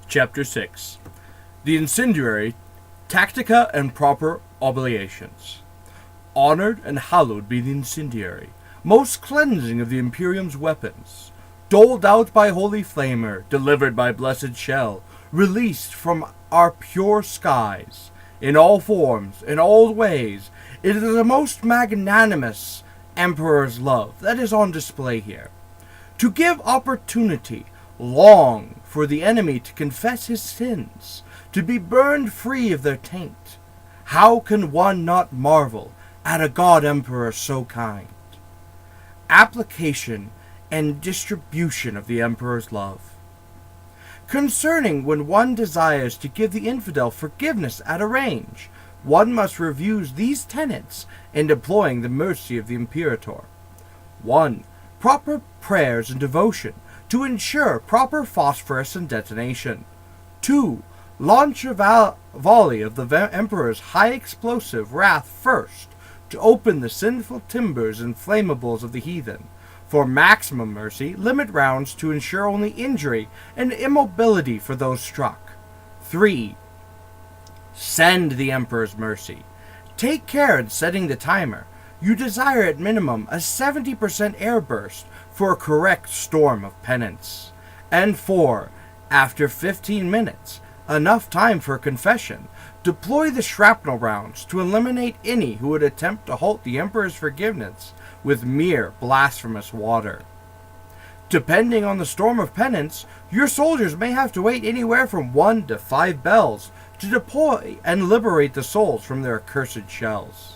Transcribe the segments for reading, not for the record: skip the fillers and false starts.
Chapter 6. The Incendiary, Tactica and Proper Obligations. Honored and hallowed be the incendiary, most cleansing of the Imperium's weapons, doled out by holy flamer, delivered by blessed shell, released from our pure skies, in all forms, in all ways. It is the most magnanimous Emperor's love that is on display here. To give opportunity long for the enemy to confess his sins, to be burned free of their taint. How can one not marvel at a God Emperor so kind? Application and distribution of the Emperor's love. Concerning when one desires to give the infidel forgiveness at a range, one must review these tenets in deploying the mercy of the Imperator. 1. Proper prayers and devotion to ensure proper phosphorus and detonation. 2. Launch a volley of the Emperor's high explosive wrath first, to open the sinful timbers and flammables of the heathen. For maximum mercy, limit rounds to ensure only injury and immobility for those struck. 3. Send the Emperor's mercy. Take care in setting the timer. You desire at minimum a 70% air burst for a correct storm of penance. And 4. After 15 minutes, enough time for confession, deploy the shrapnel rounds to eliminate any who would attempt to halt the Emperor's forgiveness with mere blasphemous water. Depending on the storm of penance, your soldiers may have to wait anywhere from 1 to 5 bells to deploy and liberate the souls from their accursed shells.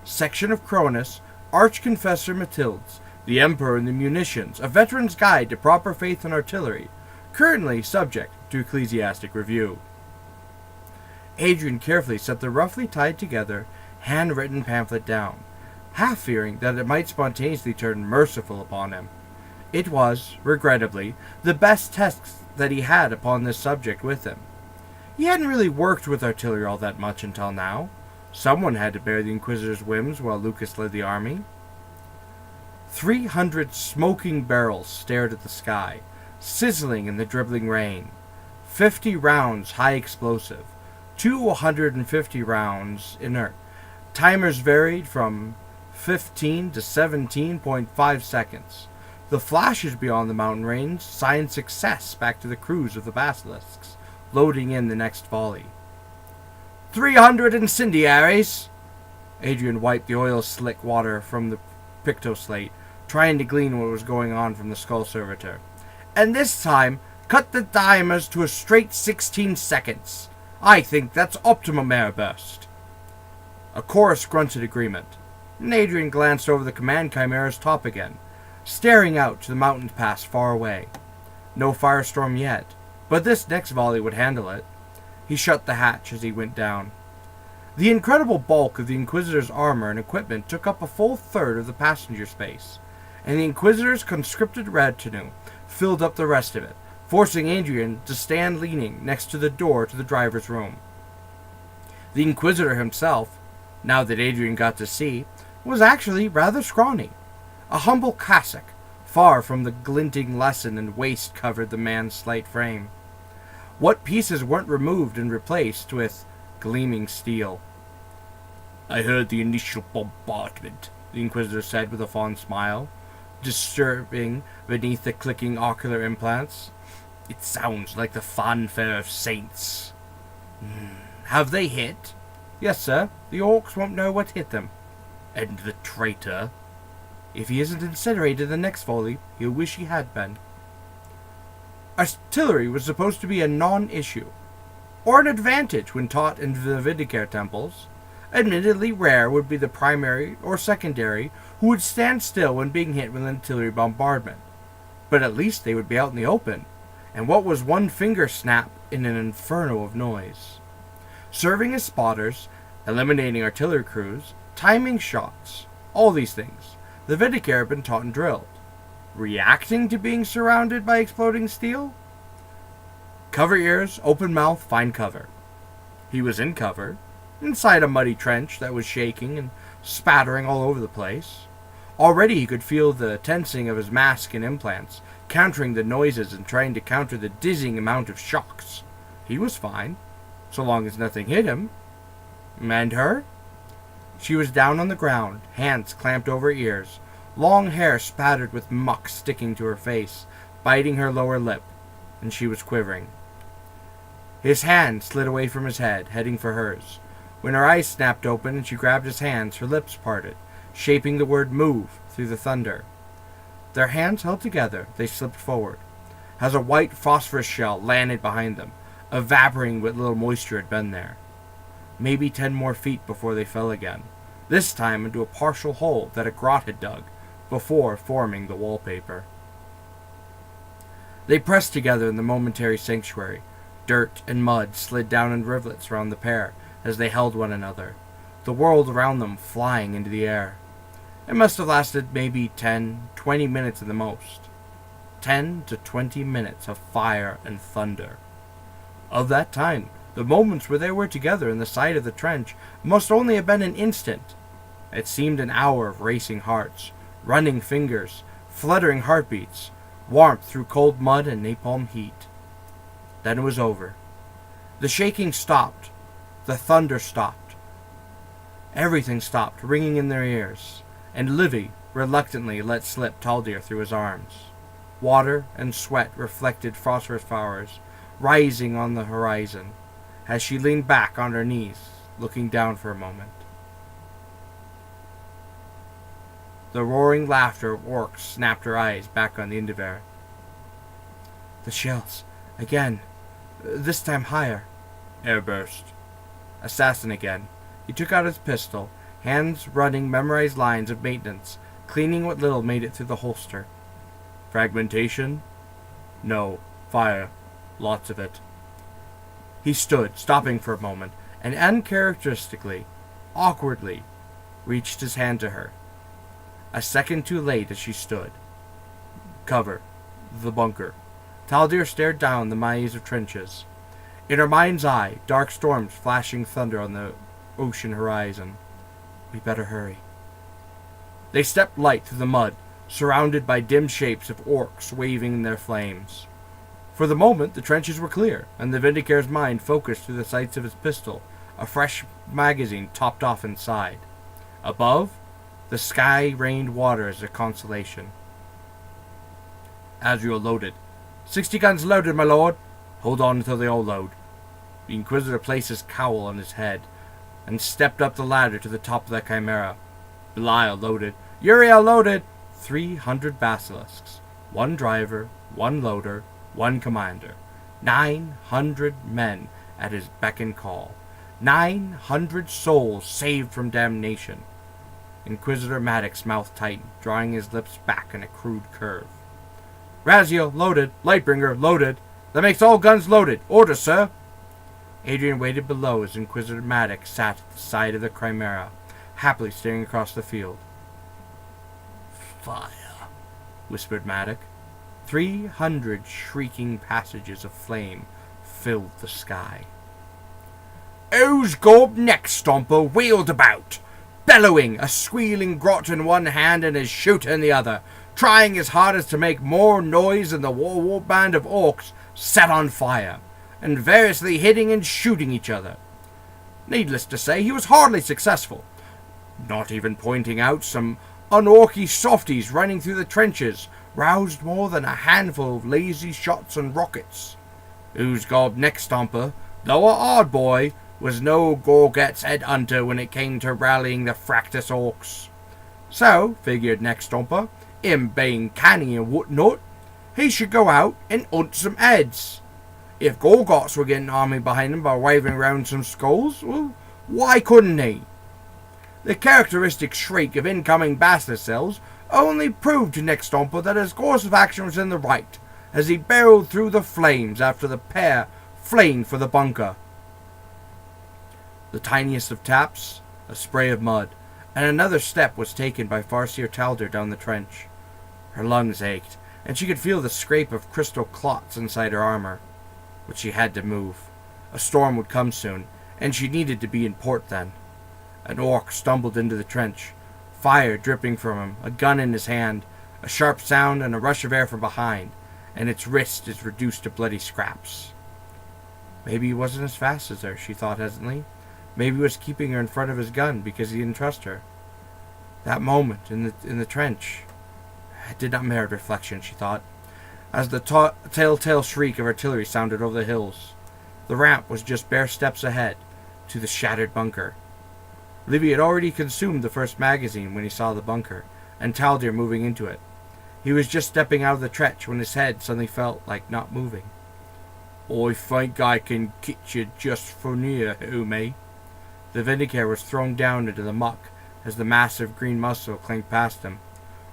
Section of Cronus, Archconfessor Matildes, The Emperor and the Munitions, A Veteran's Guide to Proper Faith and Artillery, currently subject to ecclesiastic review. Adrian carefully set the roughly tied together, handwritten pamphlet down, half fearing that it might spontaneously turn merciful upon him. It was, regrettably, the best text that he had upon this subject with him. He hadn't really worked with artillery all that much until now. Someone had to bear the Inquisitor's whims while Lucas led the army. 300 smoking barrels stared at the sky, sizzling in the dribbling rain. 50 rounds high explosive, 250 rounds inert. Timers varied from 15 to 17.5 seconds. The flashes beyond the mountain range signed success back to the crews of the basilisks, loading in the next volley. 300 incendiaries! Adrian wiped the oil-slick water from the pictoslate, trying to glean what was going on from the skull servitor. And this time, cut the timers to a straight 16 seconds. I think that's optimum air burst. A chorus grunted agreement, and Adrian glanced over the command chimera's top again, staring out to the mountain pass far away. No firestorm yet, but this next volley would handle it. He shut the hatch as he went down. The incredible bulk of the Inquisitor's armor and equipment took up a full third of the passenger space, and the Inquisitor's conscripted retinue filled up the rest of it, forcing Adrian to stand leaning next to the door to the driver's room. The Inquisitor himself, now that Adrian got to see, was actually rather scrawny. A humble cassock, far from the glinting lesson and waist covered the man's slight frame. What pieces weren't removed and replaced with gleaming steel? I heard the initial bombardment, the Inquisitor said with a fond smile, disturbing beneath the clicking ocular implants. It sounds like the fanfare of saints. Have they hit? Yes, sir. The orcs won't know what hit them. And the traitor? If he isn't incinerated the next volley, he'll wish he had been. Artillery was supposed to be a non-issue, or an advantage when taught in the Vindicare temples. Admittedly rare would be the primary or secondary who would stand still when being hit with an artillery bombardment, but at least they would be out in the open, and what was one finger snap in an inferno of noise. Serving as spotters, eliminating artillery crews, timing shots, all these things, the Vindicare had been taught and drilled. Reacting to being surrounded by exploding steel? Cover ears, open mouth, find cover. He was in cover, inside a muddy trench that was shaking and spattering all over the place. Already he could feel the tensing of his mask and implants, countering the noises and trying to counter the dizzying amount of shocks. He was fine, so long as nothing hit him. And her? She was down on the ground, hands clamped over ears, long hair spattered with muck sticking to her face, biting her lower lip, and she was quivering. His hand slid away from his head, heading for hers. When her eyes snapped open and she grabbed his hands, her lips parted, shaping the word move through the thunder. Their hands held together, they slipped forward, as a white phosphorus shell landed behind them, evaporating what little moisture had been there. Maybe 10 more feet before they fell again, this time into a partial hole that a grot had dug, before forming the wallpaper. They pressed together in the momentary sanctuary. Dirt and mud slid down in rivulets around the pair as they held one another, the world around them flying into the air. It must have lasted maybe 10, 20 minutes at the most. 10 to 20 minutes of fire and thunder. Of that time, the moments where they were together in the side of the trench must only have been an instant. It seemed an hour of racing hearts, running fingers, fluttering heartbeats, warmth through cold mud and napalm heat. Then it was over. The shaking stopped. The thunder stopped. Everything stopped, ringing in their ears, and Livy reluctantly let slip Taldir through his arms. Water and sweat reflected phosphorus flowers, rising on the horizon, as she leaned back on her knees, looking down for a moment. The roaring laughter of orcs snapped her eyes back on the Indiver. The shells. Again. This time higher. Airburst. Assassin again. He took out his pistol, hands running memorized lines of maintenance, cleaning what little made it through the holster. Fragmentation? No. Fire. Lots of it. He stood, stopping for a moment, and uncharacteristically, awkwardly, reached his hand to her. A second too late as she stood. Cover. The bunker. Taldir stared down the maze of trenches. In her mind's eye, dark storms flashing thunder on the ocean horizon. We better hurry. They stepped light through the mud, surrounded by dim shapes of orcs waving in their flames. For the moment, the trenches were clear, and the Vindicator's mind focused through the sights of his pistol, a fresh magazine topped off inside. Above, the sky rained water as a consolation. Azrael loaded. 60 guns loaded, my lord. Hold on until they all load. The Inquisitor placed his cowl on his head, and stepped up the ladder to the top of the Chimera. Belial loaded. Uriel loaded. 300 basilisks. 1 driver, 1 loader, 1 commander. 900 men at his beck and call. 900 souls saved from damnation. Inquisitor Maddox's mouth tightened, drawing his lips back in a crude curve. Raziel loaded. Lightbringer loaded. That makes all guns loaded. Order, sir. Adrian waited below as Inquisitor Maddox sat at the side of the Chimera, happily staring across the field. Fire, whispered Maddox. 300 shrieking passages of flame filled the sky. Oosgorb Neckstomper wheeled about, bellowing, a squealing grot in one hand and his shooter in the other, trying his hardest to make more noise than the war band of orcs set on fire, and variously hitting and shooting each other. Needless to say, he was hardly successful, not even pointing out some unorky softies running through the trenches, roused more than a handful of lazy shots and rockets. Oosgorb Neckstomper, though a hard boy, was no Gorget's headhunter when it came to rallying the fractus orcs. So, figured Neckstomper, him being canny and whatnot, he should go out and hunt some heads. If Gorgots were getting an army behind him by waving round some skulls, well, why couldn't he? The characteristic shriek of incoming basilisk cells only proved to Neckstomper that his course of action was in the right, as he barreled through the flames after the pair fleeing for the bunker. The tiniest of taps, a spray of mud, and another step was taken by Farseer Taldir down the trench. Her lungs ached, and she could feel the scrape of crystal clots inside her armor. But she had to move. A storm would come soon, and she needed to be in port then. An orc stumbled into the trench, fire dripping from him, a gun in his hand, a sharp sound and a rush of air from behind, and its wrist is reduced to bloody scraps. Maybe he wasn't as fast as her, she thought hesitantly. Maybe he was keeping her in front of his gun because he didn't trust her. That moment in the trench, it did not merit reflection, she thought, as the telltale shriek of artillery sounded over the hills. The ramp was just bare steps ahead to the shattered bunker. Livy had already consumed the first magazine when he saw the bunker, and Taldir moving into it. He was just stepping out of the trench when his head suddenly felt like not moving. "I think I can get you just from here, Ume." The Vindicare was thrown down into the muck as the massive green muscle clanked past him.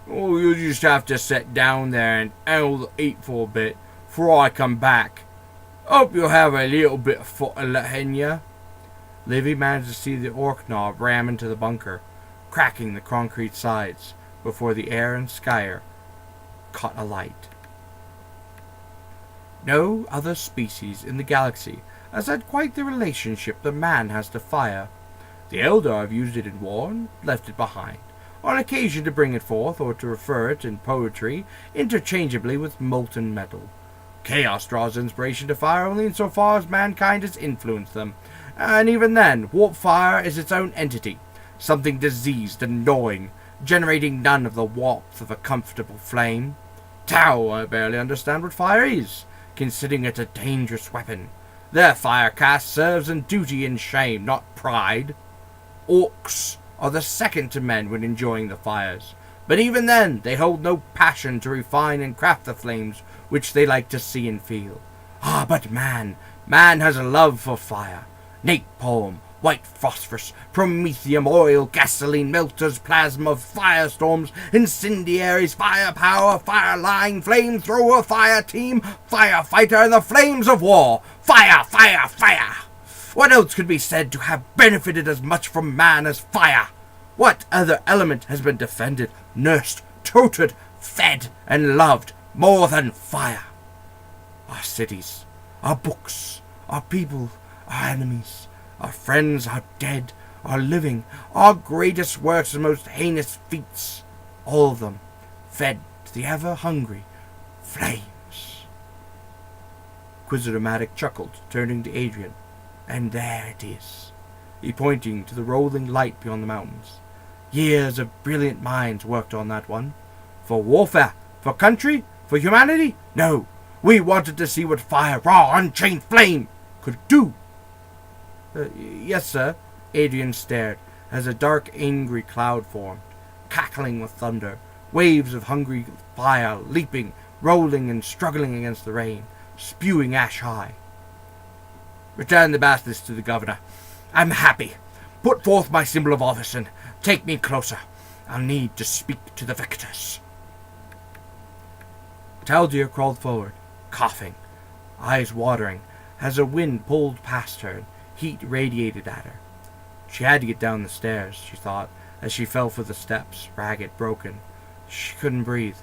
"Oh, you'll just have to sit down there and eat for a bit before I come back. Hope you'll have a little bit of fun in ya." Livy managed to see the orc knob ram into the bunker, cracking the concrete sides before the air and sky caught alight. No other species in the galaxy has had quite the relationship that man has to fire. The Eldar have used it in war and left it behind, on occasion to bring it forth or to refer it in poetry interchangeably with molten metal. Chaos draws inspiration to fire only insofar as mankind has influenced them, and even then, warp fire is its own entity, something diseased and gnawing, generating none of the warmth of a comfortable flame. Tau, I barely understand what fire is, considering it a dangerous weapon. Their fire cast serves in duty and shame, not pride. Orcs are the second to men when enjoying the fires, but even then they hold no passion to refine and craft the flames which they like to see and feel. But man has a love for fire. Napalm, white phosphorus, promethium, oil, gasoline, melters, plasma, firestorms, incendiaries, firepower, fire line, flamethrower, fire team, firefighter, and the flames of war. Fire, fire, fire! What else could be said to have benefited as much from man as fire? What other element has been defended, nursed, tutored, fed, and loved more than fire? Our cities, our books, our people, our enemies, our friends, our dead, our living, our greatest works and most heinous feats, all of them fed to the ever-hungry flames. Inquisitor Maddox chuckled, turning to Adrian. "And there it is," he pointing to the rolling light beyond the mountains. "Years of brilliant minds worked on that one. For warfare, for country, for humanity? No, we wanted to see what fire, raw, unchained flame could do." Yes, sir." Adrian stared as a dark, angry cloud formed, cackling with thunder, waves of hungry fire leaping, rolling and struggling against the rain, spewing ash high. "Return the bastards to the governor. I'm happy. Put forth my symbol of office and take me closer. I'll need to speak to the victors." Taldir crawled forward, coughing, eyes watering, as a wind pulled past her and heat radiated at her. She had to get down the stairs, she thought, as she fell for the steps, ragged, broken. She couldn't breathe.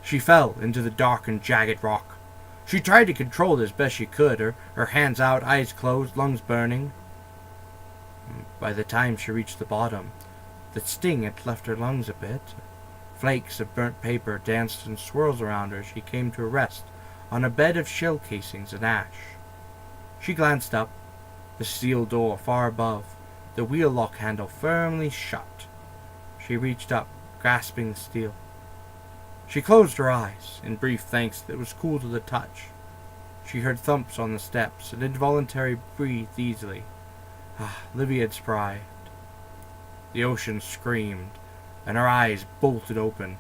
She fell into the dark and jagged rock. She tried to control it as best she could, her hands out, eyes closed, lungs burning. By the time she reached the bottom, the sting had left her lungs a bit. Flakes of burnt paper danced in swirls around her as she came to a rest on a bed of shell casings and ash. She glanced up, the steel door far above, the wheel lock handle firmly shut. She reached up, grasping the steel. She closed her eyes, in brief thanks that it was cool to the touch. She heard thumps on the steps and involuntarily breathed easily. Livy had sprayed. The ocean screamed, and her eyes bolted open.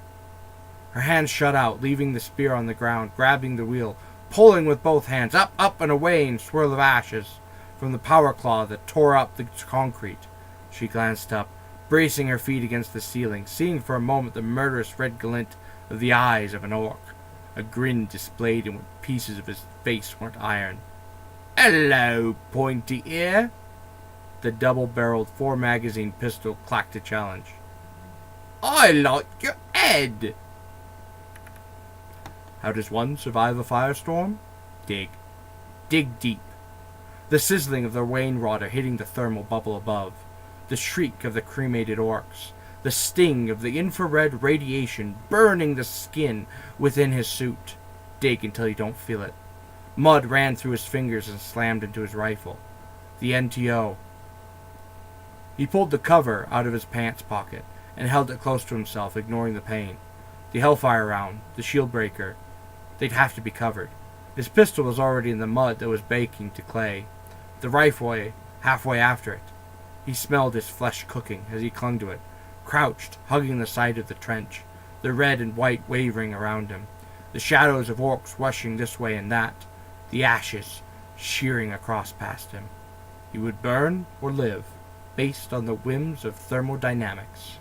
Her hands shut out, leaving the spear on the ground, grabbing the wheel, pulling with both hands, up, up, and away in swirl of ashes from the power claw that tore up the concrete. She glanced up, bracing her feet against the ceiling, seeing for a moment the murderous red glint of the eyes of an orc, a grin displayed in what pieces of his face weren't iron. "Hello, pointy ear!" The double-barreled 4-magazine pistol clacked a challenge. "I like your head!" How does one survive a firestorm? Dig. Dig deep. The sizzling of the rainwater hitting the thermal bubble above, the shriek of the cremated orcs, the sting of the infrared radiation burning the skin within his suit. Dig until you don't feel it. Mud ran through his fingers and slammed into his rifle. The NTO. He pulled the cover out of his pants pocket and held it close to himself, ignoring the pain. The Hellfire round, the shield breaker, they'd have to be covered. His pistol was already in the mud that was baking to clay. The rifle halfway after it. He smelled his flesh cooking as he clung to it, crouched, hugging the side of the trench, the red and white wavering around him, the shadows of orcs rushing this way and that, the ashes shearing across past him. He would burn or live, based on the whims of thermodynamics.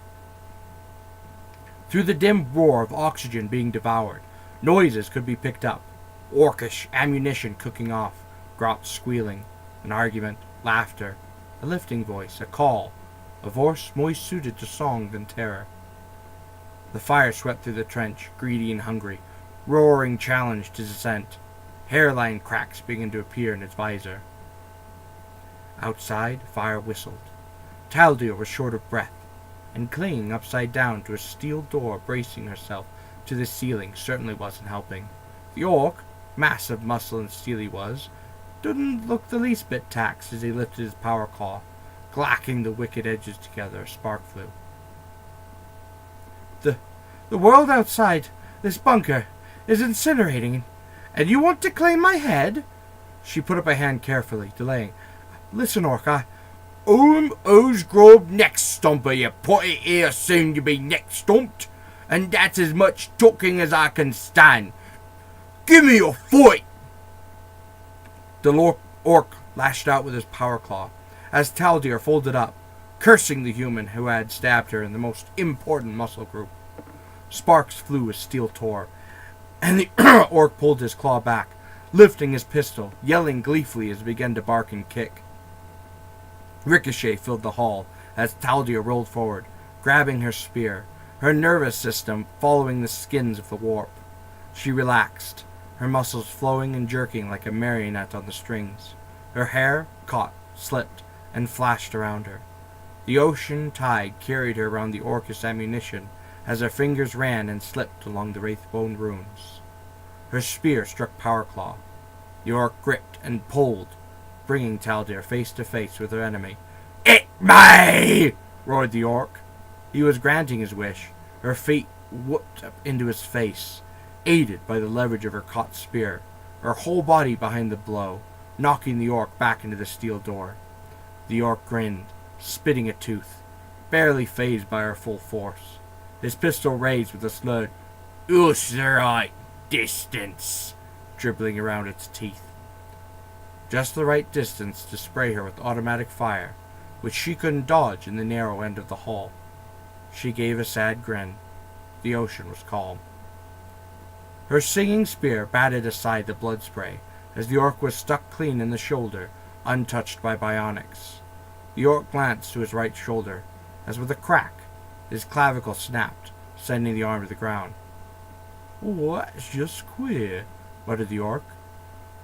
Through the dim roar of oxygen being devoured, noises could be picked up. Orcish ammunition cooking off, grots squealing, an argument, laughter, a lifting voice, a call, a voice more suited to song than terror. The fire swept through the trench, greedy and hungry, roaring challenge to descent. Hairline cracks began to appear in its visor. Outside, fire whistled. Taldir was short of breath, and clinging upside down to a steel door, bracing herself to the ceiling, certainly wasn't helping. The orc, massive muscle and steel he was, didn't look the least bit taxed as he lifted his power claw, clacking the wicked edges together. A spark flew. The world outside this bunker is incinerating, and you want to claim my head? She put up a hand carefully, delaying. Listen, orc, Osgrob next stomper, you potty here soon to be next stomped, and that's as much talking as I can stand. Give me a fight! The orc lashed out with his power claw, as Taldir folded up, cursing the human who had stabbed her in the most important muscle group. Sparks flew as steel tore, and the orc pulled his claw back, lifting his pistol, yelling gleefully as he began to bark and kick. Ricochet filled the hall as Taldir rolled forward, grabbing her spear, her nervous system following the skins of the warp. She relaxed, her muscles flowing and jerking like a marionette on the strings. Her hair caught, slipped, and flashed around her. The ocean tide carried her around the orcish ammunition as her fingers ran and slipped along the wraithbone runes. Her spear struck Powerclaw. The orc gripped and pulled, bringing Taldir face to face with her enemy. "It may!" roared the orc. He was granting his wish. Her feet whooped up into his face, aided by the leverage of her caught spear, her whole body behind the blow, knocking the orc back into the steel door. The orc grinned, spitting a tooth, barely fazed by her full force. His pistol raised with a slurred, "Us the right distance," dribbling around its teeth. Just the right distance to spray her with automatic fire, which she couldn't dodge in the narrow end of the hall. She gave a sad grin. The ocean was calm. Her singing spear batted aside the blood spray as the orc was stuck clean in the shoulder, untouched by bionics. The orc glanced to his right shoulder, as with a crack, his clavicle snapped, sending the arm to the ground. "Oh, that's just queer," muttered the orc.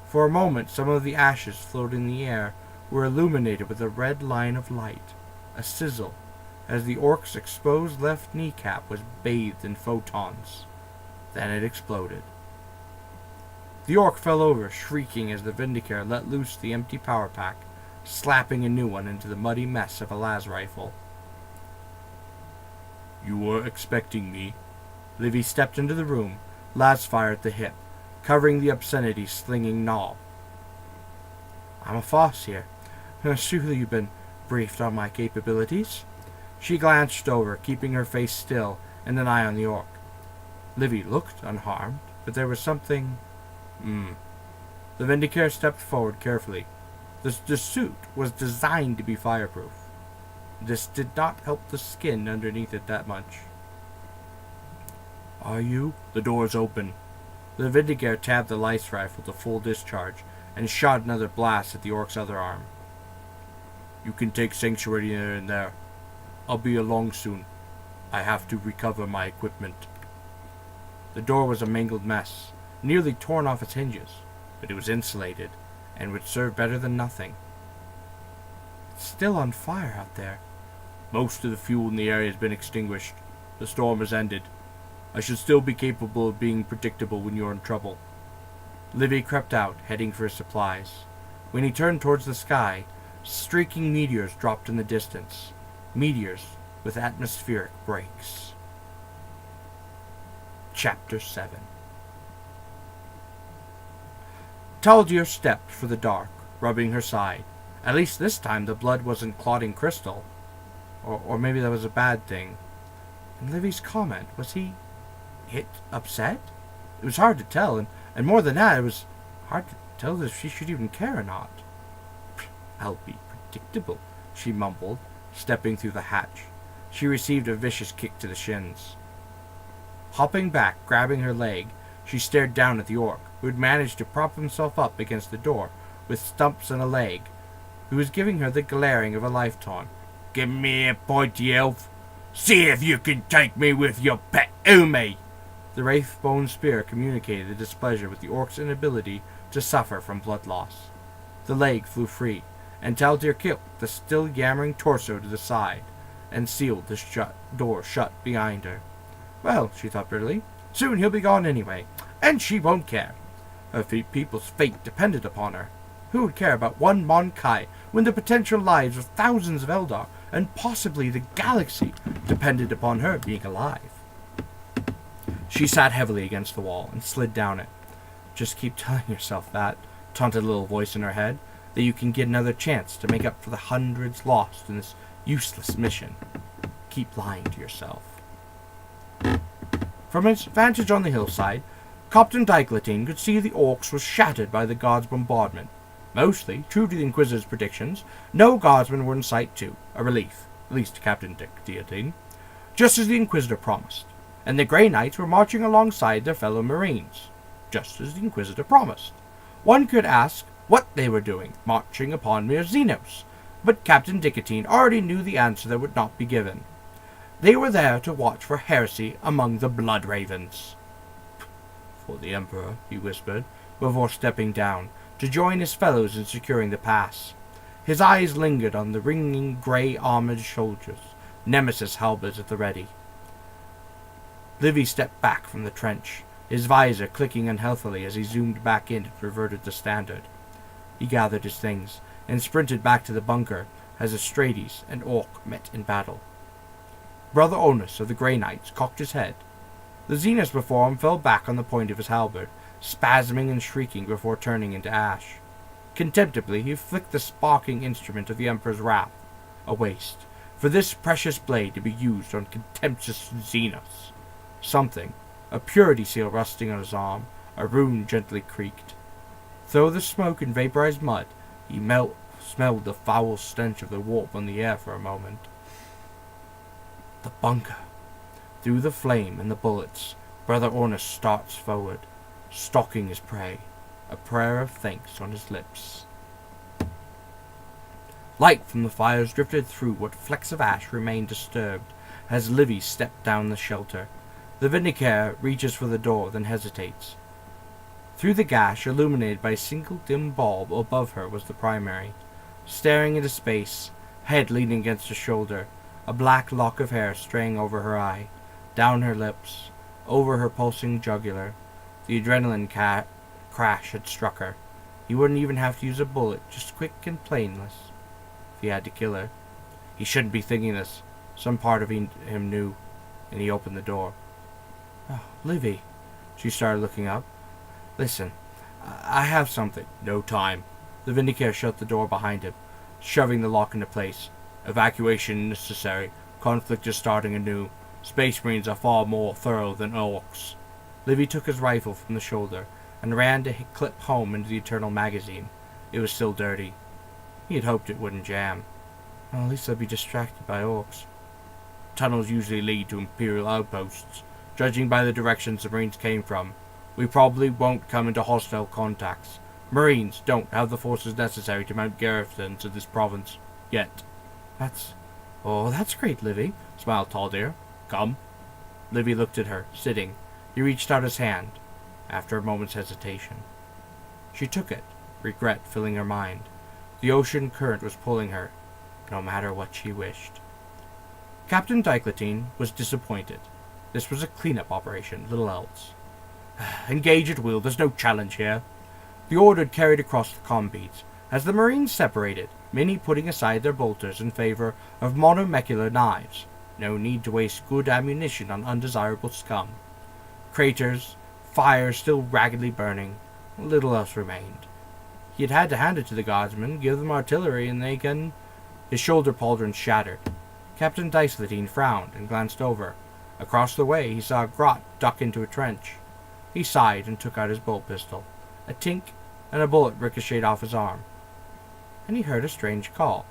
For a moment, some of the ashes floating in the air were illuminated with a red line of light, a sizzle, as the orc's exposed left kneecap was bathed in photons. Then it exploded. The orc fell over, shrieking as the Vindicare let loose the empty power pack, slapping a new one into the muddy mess of a las rifle. "You were expecting me?" Livy stepped into the room, las fire at the hip, covering the obscenity-slinging knob. "I'm a foss here. Surely you've been briefed on my capabilities?" She glanced over, keeping her face still and an eye on the orc. Livy looked unharmed, but there was something... The Vindicare stepped forward carefully. The suit was designed to be fireproof. This did not help the skin underneath it that much. "Are you?" "The door's open." The Vindicare tabbed the lice rifle to full discharge and shot another blast at the orc's other arm. "You can take Sanctuary in there. I'll be along soon. I have to recover my equipment." The door was a mangled mess, nearly torn off its hinges, but it was insulated and would serve better than nothing. "It's still on fire out there." "Most of the fuel in the area has been extinguished. The storm has ended. I should still be capable of being predictable when you're in trouble." Livy crept out, heading for his supplies. When he turned towards the sky, streaking meteors dropped in the distance. Meteors with atmospheric breaks. Chapter 7. Taldir stepped for the dark, rubbing her side. At least this time the blood wasn't clotting crystal. Or maybe that was a bad thing. And Livy's comment, was he upset? It was hard to tell, and more than that, it was hard to tell if she should even care or not. "I'll be predictable," she mumbled, stepping through the hatch. She received a vicious kick to the shins. Hopping back, grabbing her leg, she stared down at the orc, who had managed to prop himself up against the door, with stumps and a leg, who was giving her the glaring of a lifetime. "Give me a pointy elf. See if you can take me with your pet Umi." The wraith-bone spear communicated the displeasure with the orc's inability to suffer from blood loss. The leg flew free, and Taldir kicked the still yammering torso to the side, and sealed the door shut behind her. Well, she thought bitterly, soon he'll be gone anyway, and she won't care. Her people's fate depended upon her. Who would care about one Mon Kai when the potential lives of thousands of Eldar, and possibly the galaxy, depended upon her being alive? She sat heavily against the wall and slid down it. Just keep telling yourself that, taunted a little voice in her head, that you can get another chance to make up for the hundreds lost in this useless mission. Keep lying to yourself. From his vantage on the hillside, Captain Diglitine could see the orcs were shattered by the guards' bombardment. Mostly, true to the Inquisitor's predictions, no guardsmen were in sight too, a relief, at least to Captain Diglitine, just as the Inquisitor promised. And the Grey Knights were marching alongside their fellow Marines, just as the Inquisitor promised. One could ask what they were doing, marching upon mere Xenos, but Captain Diglitine already knew the answer that would not be given. They were there to watch for heresy among the Blood Ravens. "For the Emperor," he whispered, before stepping down, to join his fellows in securing the pass. His eyes lingered on the ringing grey armoured soldiers, Nemesis halberds at the ready. Livy stepped back from the trench, his visor clicking unhealthily as he zoomed back in and reverted to standard. He gathered his things and sprinted back to the bunker as Astrades and Orc met in battle. Brother Onus of the Grey Knights cocked his head. The Xenos before him fell back on the point of his halberd, spasming and shrieking before turning into ash. Contemptibly he flicked the sparking instrument of the Emperor's wrath, a waste, for this precious blade to be used on contemptuous Xenos. Something, a purity seal rusting on his arm, a rune gently creaked. Through the smoke and vaporized mud, he smelled the foul stench of the warp on the air for a moment. The bunker. Through the flame and the bullets, Brother Ornus starts forward, stalking his prey, a prayer of thanks on his lips. Light from the fires drifted through what flecks of ash remained disturbed as Livy stepped down the shelter. The Vindicator reaches for the door, then hesitates. Through the gash, illuminated by a single dim bulb above her, was the primary. Staring into space, head leaning against her shoulder, a black lock of hair straying over her eye, down her lips, over her pulsing jugular. The adrenaline crash had struck her. He wouldn't even have to use a bullet, just quick and painless, if he had to kill her. He shouldn't be thinking this. Some part of him knew, and he opened the door. "Oh, Livy," she started looking up. "Listen, I have something." "No time." The Vindicator shut the door behind him, shoving the lock into place. "Evacuation necessary. Conflict is starting anew. Space Marines are far more thorough than orcs." Livy took his rifle from the shoulder and ran to clip home into the Eternal magazine. It was still dirty. He had hoped it wouldn't jam. Well, at least they'll be distracted by orcs. Tunnels usually lead to Imperial outposts, judging by the directions the Marines came from. We probably won't come into hostile contacts. Marines don't have the forces necessary to mount garrisons in this province. Yet. That's great, Livy," smiled Taldir. "Come." Livy looked at her, sitting. He reached out his hand, after a moment's hesitation. She took it, regret filling her mind. The ocean current was pulling her, no matter what she wished. Captain Diglitine was disappointed. This was a cleanup operation, little else. "Engage at will, there's no challenge here." The order carried across the combeats, as the Marines separated, many putting aside their bolters in favor of monomolecular knives. No need to waste good ammunition on undesirable scum. Craters, fire still raggedly burning, little else remained. He had to hand it to the guardsmen, give them artillery, and they can... His shoulder pauldron shattered. Captain Dicelatine frowned and glanced over. Across the way he saw Grot duck into a trench. He sighed and took out his bolt pistol. A tink, and a bullet ricocheted off his arm. And he heard a strange call.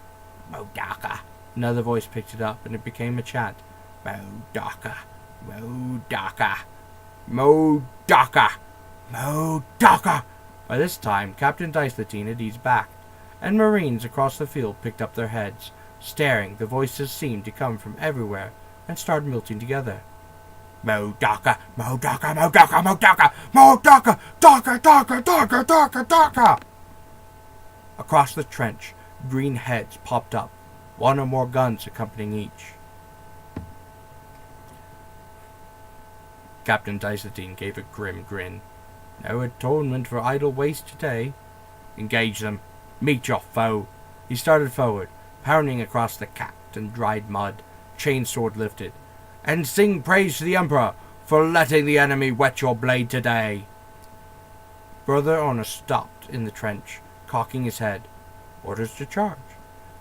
Modaka. Another voice picked it up, and it became a chant. Modaka. Modaka. Modaka. Modaka. By this time, Captain Dicelatine had eased back, and Marines across the field picked up their heads. Staring, the voices seemed to come from everywhere and started melting together. Modaka, Modaka, Modaka, Modaka, Modaka, Daka, Daka, Daka, Daka, Daka. Across the trench, green heads popped up, one or more guns accompanying each. Captain Dicelatine gave a grim grin. No atonement for idle waste today. Engage them. Meet your foe. He started forward, pounding across the capped and dried mud, chainsword lifted. And sing praise to the Emperor for letting the enemy wet your blade today. Brother Honor stopped in the trench, cocking his head. Orders to charge.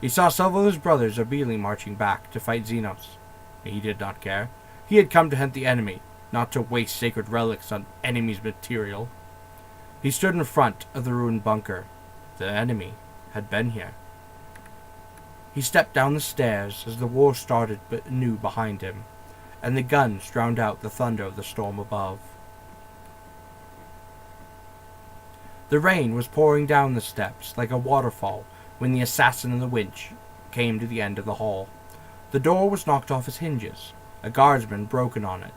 He saw several of his brothers obediently marching back to fight Xenos. He did not care. He had come to hunt the enemy, not to waste sacred relics on enemy's material. He stood in front of the ruined bunker. The enemy had been here. He stepped down the stairs as the war started anew behind him, and the guns drowned out the thunder of the storm above. The rain was pouring down the steps like a waterfall when the assassin and the winch came to the end of the hall. The door was knocked off its hinges, a guardsman broken on it.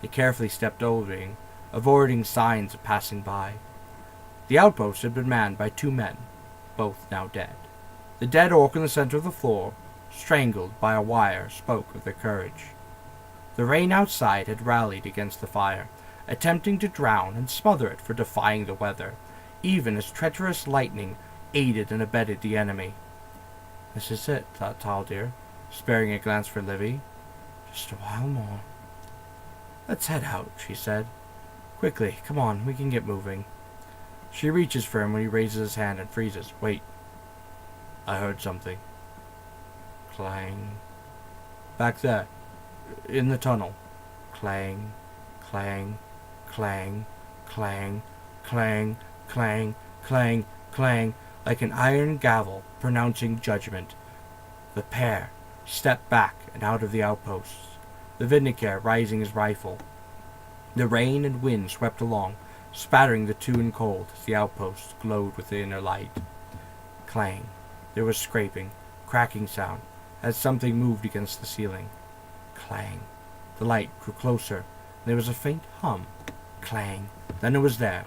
They carefully stepped over it, avoiding signs of passing by. The outpost had been manned by 2 men, both now dead. The dead orc in the center of the floor, strangled by a wire, spoke of their courage. The rain outside had rallied against the fire, attempting to drown and smother it for defying the weather, even as treacherous lightning aided and abetted the enemy. This is it, thought Taldir, sparing a glance for Livy. Just a while more. Let's head out, she said. Quickly, come on, we can get moving. She reaches for him when he raises his hand and freezes. Wait. I heard something. Clang. Back there. In the tunnel. Clang. Clang. Clang. Clang. Clang. Clang. Clang. Clang. Like an iron gavel pronouncing judgment. The pair stepped back and out of the outposts, the Vindicare rising his rifle. The rain and wind swept along, spattering the two in cold as the outposts glowed with the inner light. Clang. There was scraping, cracking sound, as something moved against the ceiling. Clang. The light grew closer, and there was a faint hum. Clang. Then it was there.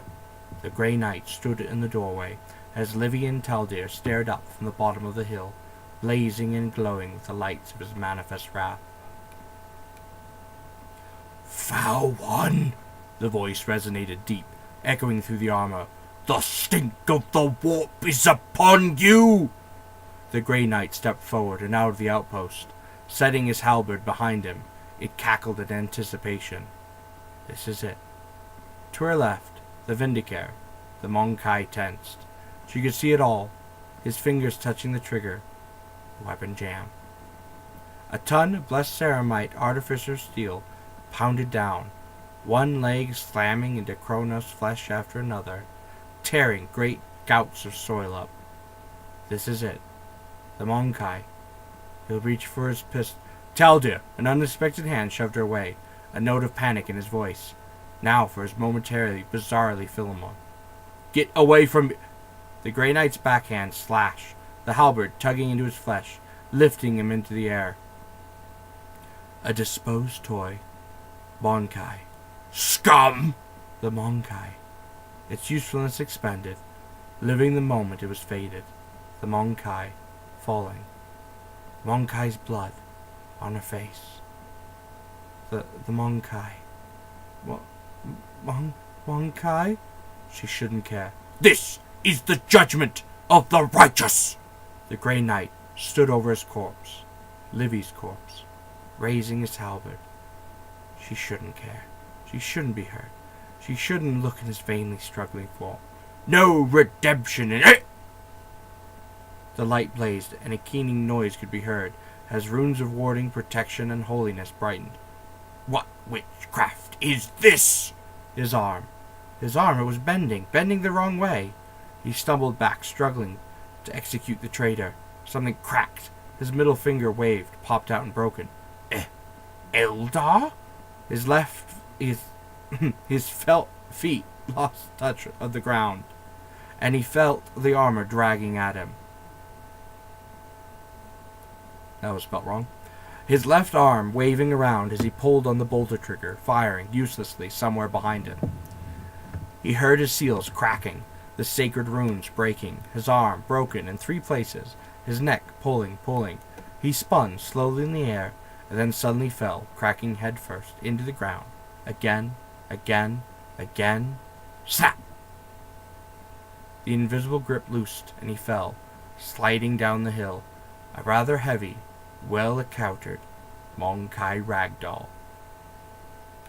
The Grey Knight stood in the doorway, as Livy and Taldir stared up from the bottom of the hill, blazing and glowing with the lights of his manifest wrath. Foul one! The voice resonated deep, echoing through the armor. The stink of the warp is upon you! The Grey Knight stepped forward and out of the outpost. Setting his halberd behind him, it cackled in anticipation. This is it. To her left, the Vindicare, the Monkai tensed. She could see it all, his fingers touching the trigger. Weapon jam. A ton of blessed ceramite artificer steel pounded down, one leg slamming into Kronos' flesh after another, tearing great gouts of soil up. This is it. The Monkai. He'll reach for his pistol. Taldir! An unexpected hand shoved her away, a note of panic in his voice. Now for his momentarily, bizarrely Philemon. Get away from me! The Grey Knight's backhand slashed, the halberd tugging into his flesh, lifting him into the air. A disposed toy. Monkai. Scum! The Monkai. Its usefulness expended, living the moment it was fated. The Monkai falling. Monkai's blood on her face. The Monkai. Monkai? She shouldn't care. This is the judgment of the righteous! The Grey Knight stood over his corpse, Livy's corpse, raising his halberd. She shouldn't care. She shouldn't be hurt. She shouldn't look in his vainly struggling form. No redemption in it! The light blazed, and a keening noise could be heard, as runes of warding, protection, and holiness brightened. What witchcraft is this? His arm, it was bending the wrong way. He stumbled back, struggling to execute the traitor. Something cracked. His middle finger waved, popped out and broken. Eldar? His felt feet lost touch of the ground, and he felt the armor dragging at him. That was spelled wrong. His left arm waving around as he pulled on the bolter trigger, firing uselessly somewhere behind him. He heard his seals cracking, the sacred runes breaking, his arm broken in 3 places, his neck pulling. He spun slowly in the air, and then suddenly fell, cracking headfirst into the ground. Again. Snap! The invisible grip loosed, and he fell, sliding down the hill, a rather heavy, well-accoutred Monkai ragdoll.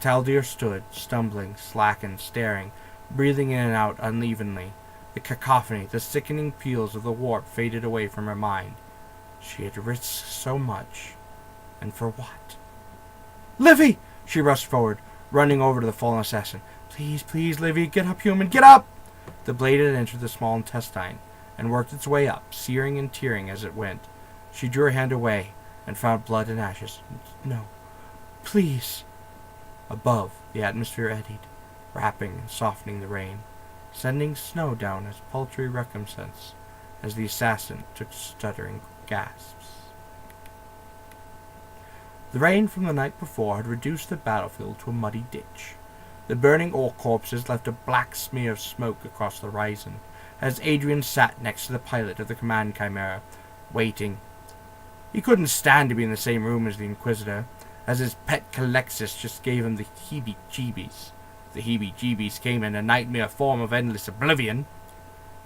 Taldir stood, stumbling, slackened, staring, breathing in and out unevenly. The cacophony, the sickening peals of the warp faded away from her mind. She had risked so much, and for what? Livy! She rushed forward, running over to the fallen assassin. Please, Livy, get up, human, get up! The blade had entered the small intestine, and worked its way up, searing and tearing as it went. She drew her hand away, and found blood and ashes. No, please. Above, the atmosphere eddied, wrapping and softening the rain, sending snow down as paltry recompense as the assassin took stuttering gasps. The rain from the night before had reduced the battlefield to a muddy ditch. The burning orc corpses left a black smear of smoke across the horizon, as Adrian sat next to the pilot of the command chimera, waiting. He couldn't stand to be in the same room as the Inquisitor, as his pet Calexis just gave him the heebie-jeebies. The heebie-jeebies came in a nightmare form of endless oblivion.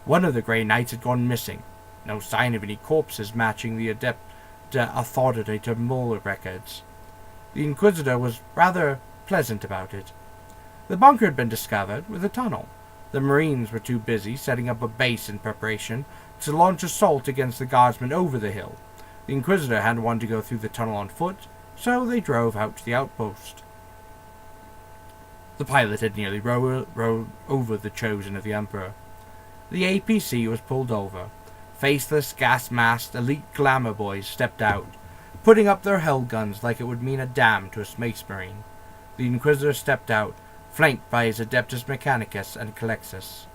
One of the Grey Knights had gone missing. No sign of any corpses matching the Adepta Authoritative Muller records. The Inquisitor was rather pleasant about it. The bunker had been discovered, with a tunnel. The Marines were too busy setting up a base in preparation to launch assault against the guardsmen over the hill. The Inquisitor hadn't wanted to go through the tunnel on foot, so they drove out to the outpost. The pilot had nearly rowed over the chosen of the Emperor. The APC was pulled over. Faceless, gas-masked, elite glamour boys stepped out, putting up their hell guns like it would mean a damn to a Space Marine. The Inquisitor stepped out, flanked by his Adeptus Mechanicus and Calexis.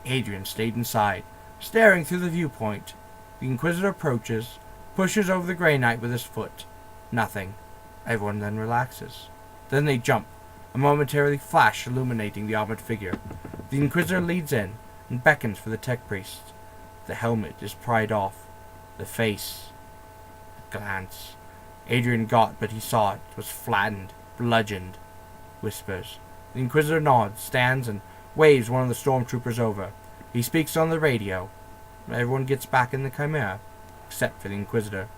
Adrian stayed inside, staring through the viewpoint. The Inquisitor approaches, pushes over the Grey Knight with his foot. Nothing. Everyone then relaxes. Then they jump, a momentary flash illuminating the armored figure. The Inquisitor leads in and beckons for the tech priest. The helmet is pried off. The face. A glance. Adrian got, but he saw it. It was flattened, bludgeoned. Whispers. The Inquisitor nods, stands, and waves one of the stormtroopers over. He speaks on the radio. Everyone gets back in the Chimera, except for the Inquisitor.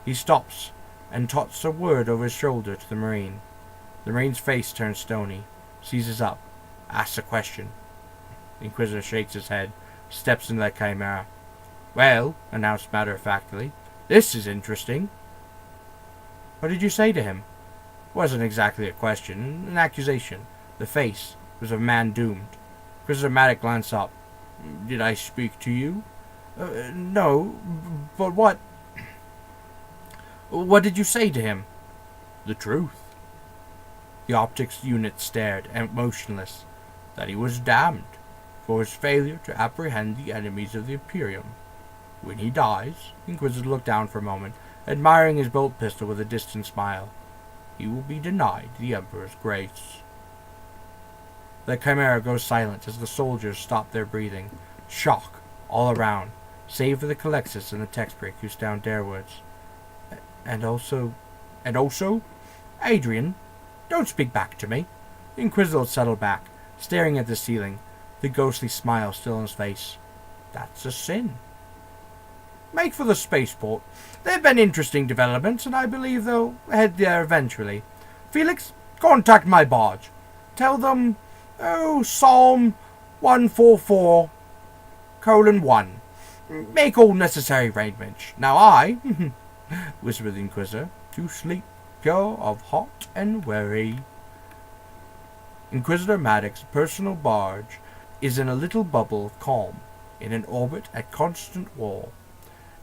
He stops and tots a word over his shoulder to the Marine. The Marine's face turns stony, seizes up, asks a question. The Inquisitor shakes his head, steps into that Chimera. Well, announced matter-of-factly, this is interesting. What did you say to him? Wasn't exactly a question, an accusation. The face was of a man doomed. Inquisitor Maddox glanced up. Did I speak to you? No, but what? What did you say to him? The truth. The optics unit stared, motionless, that he was damned for his failure to apprehend the enemies of the Imperium. When he dies, the Inquisitor looked down for a moment, admiring his bolt pistol with a distant smile. He will be denied the Emperor's grace. The Chimera goes silent as the soldiers stop their breathing. Shock all around, save for the Calexis and the Texbrick who stand downwards. And also? Adrian, don't speak back to me. The Inquisitor settled back, staring at the ceiling. the ghostly smile still on his face. That's a sin. Make for the spaceport. There have been interesting developments, and I believe they'll head there eventually. Felix, contact my barge. Tell them, Psalm 144:1. Make all necessary arrangements. Now I, whispered the Inquisitor, to sleep pure of heart and worry. Inquisitor Maddox's personal barge is in a little bubble of calm, in an orbit at constant war.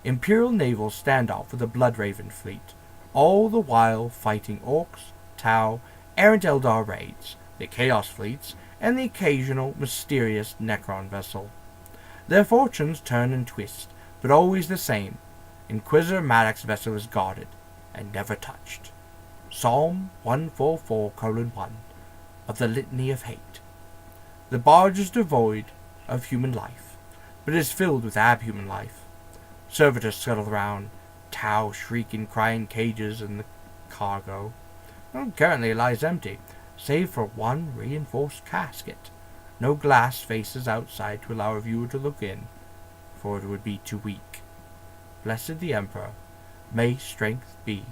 Imperial naval standoff with the Bloodraven fleet, all the while fighting Orcs, Tau, errant Eldar raids, the Chaos fleets, and the occasional mysterious Necron vessel. Their fortunes turn and twist, but always the same. Inquisitor Maddox's vessel is guarded, and never touched. Psalm 144:1 of the Litany of Hate. The barge is devoid of human life, but is filled with abhuman life. Servitors scuttle around, Tau shriek and cry in cages in the cargo. Currently it lies empty, save for one reinforced casket. No glass faces outside to allow a viewer to look in, for it would be too weak. Blessed the Emperor, may strength be.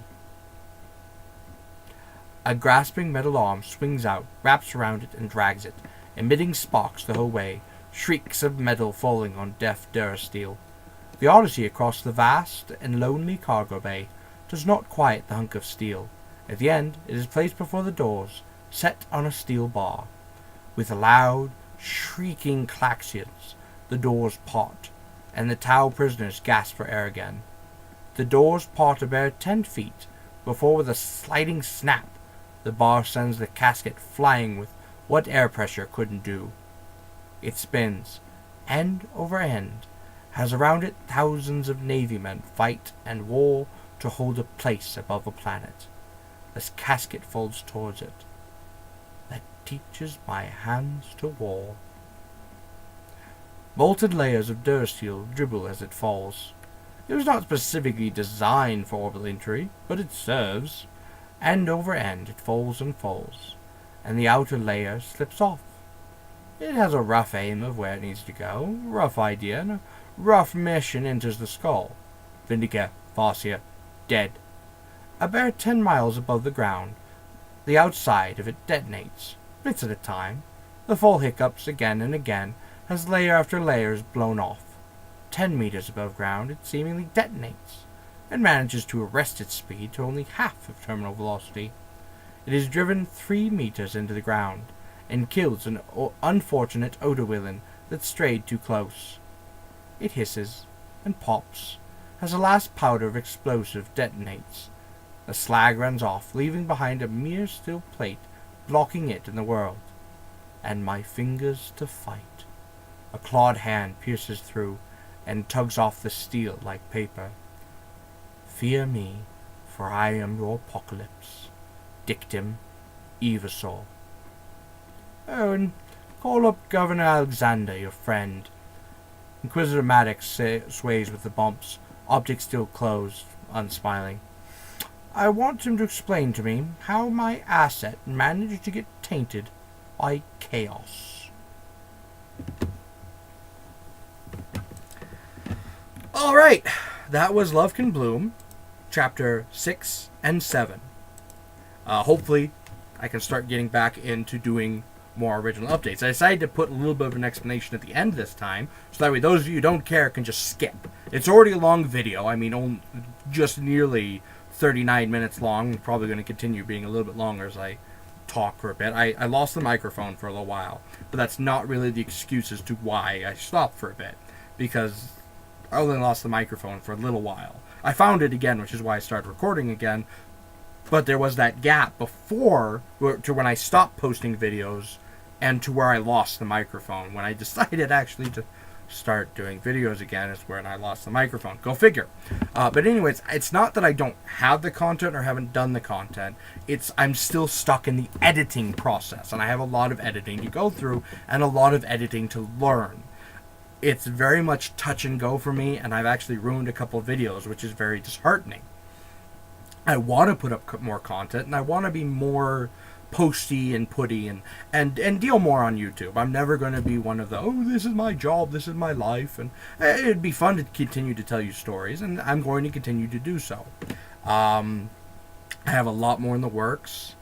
A grasping metal arm swings out, wraps around it, and drags it, emitting sparks the whole way, shrieks of metal falling on deaf durasteel. The odyssey across the vast and lonely cargo bay does not quiet the hunk of steel. At the end, it is placed before the doors, set on a steel bar. With loud, shrieking claxions, the doors part, and the Tau prisoners gasp for air again. The doors part a bare 10 feet, before with a sliding snap, the bar sends the casket flying with what air pressure couldn't do. It spins, end over end, has around it thousands of Navy men fight and war to hold a place above a planet. This casket folds towards it. That teaches my hands to war. Bolted layers of durasteel dribble as it falls. It was not specifically designed for orbital entry, but it serves. End over end it falls and falls, and the outer layer slips off. It has a rough aim of where it needs to go, rough idea, and a rough mission enters the skull. Vindica, Farsia, dead. A bare 10 miles above the ground, the outside of it detonates, bits at a time. The fall hiccups again and again as layer after layer is blown off. 10 meters above ground it seemingly detonates, and manages to arrest its speed to only half of terminal velocity. It is driven 3 meters into the ground, and kills an unfortunate Odawillin that strayed too close. It hisses and pops as the last powder of explosive detonates. The slag runs off, leaving behind a mere steel plate blocking it in the world. And my fingers to fight. A clawed hand pierces through and tugs off the steel like paper. Fear me, for I am your apocalypse. Dictum, Eversor. Oh, and call up Governor Alexander, your friend. Inquisitor Maddox sways with the bumps, optics still closed, unsmiling. I want him to explain to me how my asset managed to get tainted by chaos. Alright, that was Love Can Bloom, chapter 6 and 7. Hopefully, I can start getting back into doing more original updates. I decided to put a little bit of an explanation at the end this time, so that way those of you who don't care can just skip. It's already a long video, I mean, just nearly 39 minutes long, probably going to continue being a little bit longer as I talk for a bit. I lost the microphone for a little while, but that's not really the excuse as to why I stopped for a bit, because I only lost the microphone for a little while. I found it again, which is why I started recording again, but there was that gap before to when I stopped posting videos and to where I lost the microphone. When I decided actually to start doing videos again is when I lost the microphone. Go figure. But anyways, it's not that I don't have the content or haven't done the content. It's I'm still stuck in the editing process, and I have a lot of editing to go through and a lot of editing to learn. It's very much touch and go for me, and I've actually ruined a couple of videos, which is very disheartening. I want to put up more content, and I want to be more posty and putty and deal more on YouTube. I'm never going to be one of the, oh, this is my job, this is my life, and it'd be fun to continue to tell you stories, and I'm going to continue to do so. I have a lot more in the works,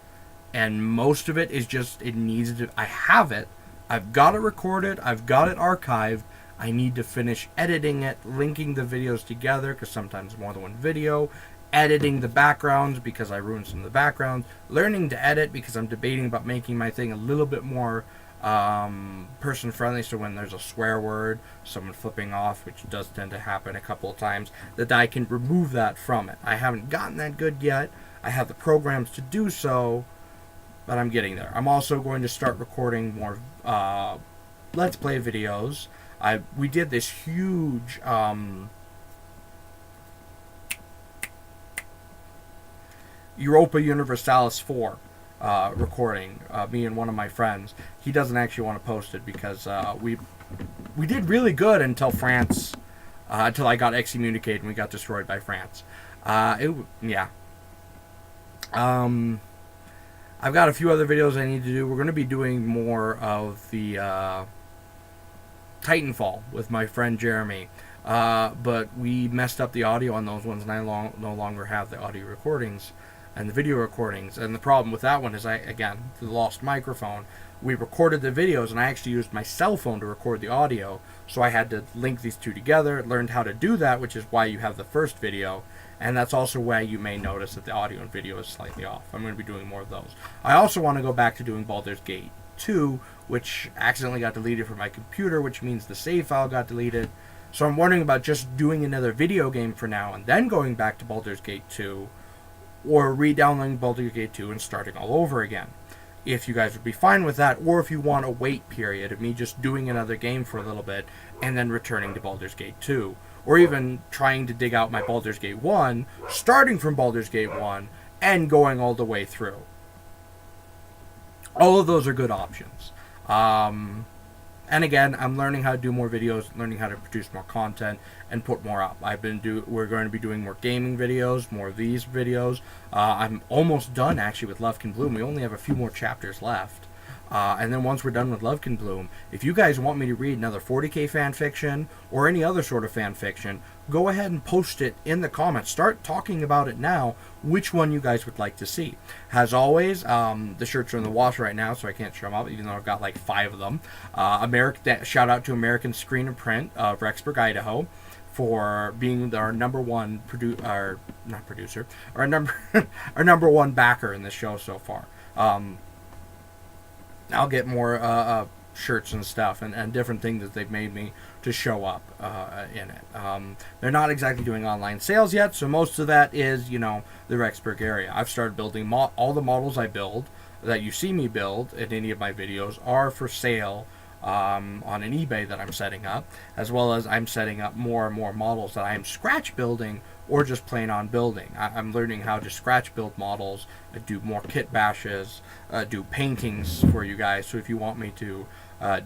and most of it is just, it needs to, I have it, I've got it recorded, I've got it archived, I need to finish editing it, linking the videos together, because sometimes more than one video, editing the backgrounds because I ruined some of the backgrounds, learning to edit because I'm debating about making my thing a little bit more person friendly, so when there's a swear word, someone flipping off, which does tend to happen a couple of times, that I can remove that from it. I haven't gotten that good yet. I have the programs to do so, but I'm getting there. I'm also going to start recording more Let's Play videos. We did this huge Europa Universalis 4 recording, me and one of my friends. He doesn't actually want to post it because we did really good until France, until I got excommunicated and we got destroyed by France. Yeah. I've got a few other videos I need to do. We're going to be doing more of the Titanfall with my friend Jeremy. But we messed up the audio on those ones, and I no longer have the audio recordings and the video recordings. And the problem with that one is, again, the lost microphone. We recorded the videos, and I actually used my cell phone to record the audio, so I had to link these two together, learned how to do that, which is why you have the first video, and that's also why you may notice that the audio and video is slightly off. I'm going to be doing more of those. I also want to go back to doing Baldur's Gate 2, which accidentally got deleted from my computer, which means the save file got deleted. So I'm wondering about just doing another video game for now, and then going back to Baldur's Gate 2, or re-downloading Baldur's Gate 2 and starting all over again. If you guys would be fine with that, or if you want a wait period of me just doing another game for a little bit, and then returning to Baldur's Gate 2. Or even trying to dig out my Baldur's Gate 1, starting from Baldur's Gate 1, and going all the way through. All of those are good options. And again, I'm learning how to do more videos, learning how to produce more content, and put more up. We're going to be doing more gaming videos, more of these videos. I'm almost done, actually, with Love Can Bloom. We only have a few more chapters left. And then once we're done with Love Can Bloom, if you guys want me to read another 40k fan fiction or any other sort of fan fiction, go ahead and post it in the comments. Start talking about it now, which one you guys would like to see. As always, the shirts are in the wash right now, so I can't show them up, even though I've got like 5 of them. Shout out to American Screen and Print of Rexburg, Idaho, for being our number one our number one backer in the show so far. I'll get more shirts and stuff and different things that they've made me to show up in it. They're not exactly doing online sales yet, so most of that is, the Rexburg area. I've started building all the models I build that you see me build in any of my videos are for sale on an eBay that I'm setting up, as well as I'm setting up more and more models that I am scratch building or just plain on building. I'm learning how to scratch build models, do more kit bashes, do paintings for you guys. So if you want me to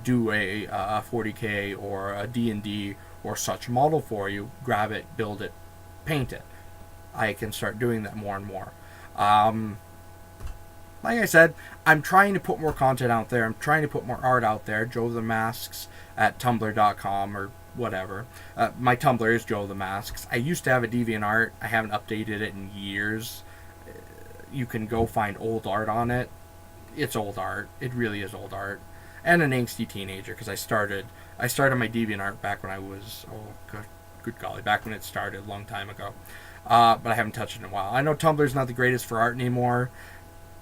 do a 40k or a D&D or such model for you, grab it, build it, paint it. I can start doing that more and more. Like I said, I'm trying to put more content out there. I'm trying to put more art out there. Joeofthemasks at tumblr.com or whatever. My Tumblr is Joeofthemasks. I used to have a DeviantArt. I haven't updated it in years. You can go find old art on it. It's old art. It really is old art. And an angsty teenager, because I started my DeviantArt back when I was, good golly, back when it started a long time ago. But I haven't touched it in a while. I know Tumblr's not the greatest for art anymore,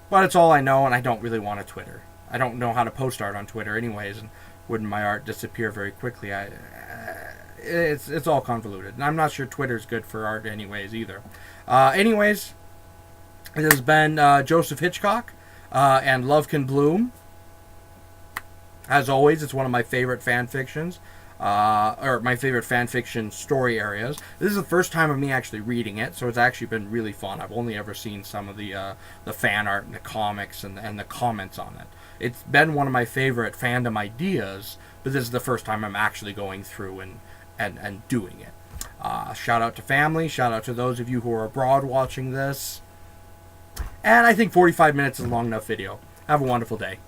but it's all I know, and I don't really want a Twitter. I don't know how to post art on Twitter anyways, and wouldn't my art disappear very quickly? It's all convoluted, and I'm not sure Twitter's good for art anyways either. Anyways, it has been Joseph Hitchcock and Love Can Bloom. As always, it's one of my favorite fan fictions, or my favorite fan fiction story areas. This is the first time of me actually reading it, so it's actually been really fun. I've only ever seen some of the fan art and the comics and the comments on it. It's been one of my favorite fandom ideas, but this is the first time I'm actually going through and doing it. Shout out to family, shout out to those of you who are abroad watching this. And I think 45 minutes is a long enough video. Have a wonderful day.